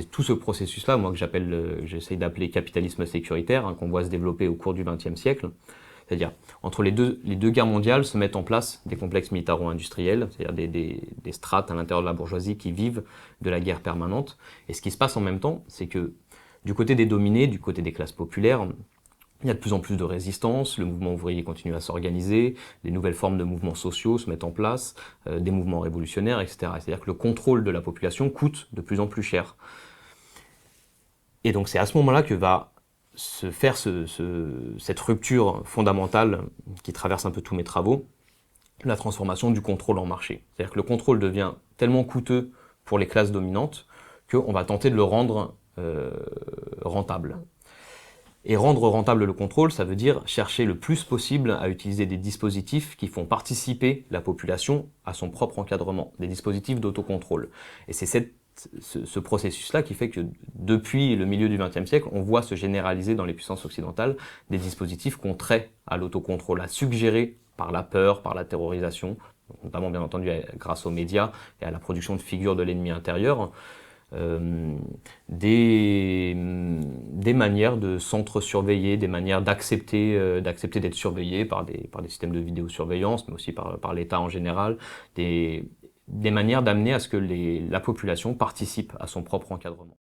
c'est tout ce processus-là, moi, que j'essaye d'appeler capitalisme sécuritaire, hein, qu'on voit se développer au cours du XXe siècle. C'est-à-dire, entre les deux guerres mondiales se mettent en place des complexes militaro-industriels, c'est-à-dire des strates à l'intérieur de la bourgeoisie qui vivent de la guerre permanente. Et ce qui se passe en même temps, c'est que du côté des dominés, du côté des classes populaires, il y a de plus en plus de résistance, le mouvement ouvrier continue à s'organiser, des nouvelles formes de mouvements sociaux se mettent en place, des mouvements révolutionnaires, etc. C'est-à-dire que le contrôle de la population coûte de plus en plus cher. Et donc c'est à ce moment-là que va se faire cette rupture fondamentale qui traverse un peu tous mes travaux, la transformation du contrôle en marché. C'est-à-dire que le contrôle devient tellement coûteux pour les classes dominantes qu'on va tenter de le rendre rentable. Et rendre rentable le contrôle, ça veut dire chercher le plus possible à utiliser des dispositifs qui font participer la population à son propre encadrement, des dispositifs d'autocontrôle. Et c'est ce processus-là qui fait que depuis le milieu du XXe siècle, on voit se généraliser dans les puissances occidentales des dispositifs contraires à l'autocontrôle, à suggérer par la peur, par la terrorisation, notamment bien entendu grâce aux médias et à la production de figures de l'ennemi intérieur, des manières de s'entre-surveiller, des manières d'accepter d'être surveillé par des systèmes de vidéosurveillance, mais aussi par l'État en général, des manières d'amener à ce que la population participe à son propre encadrement.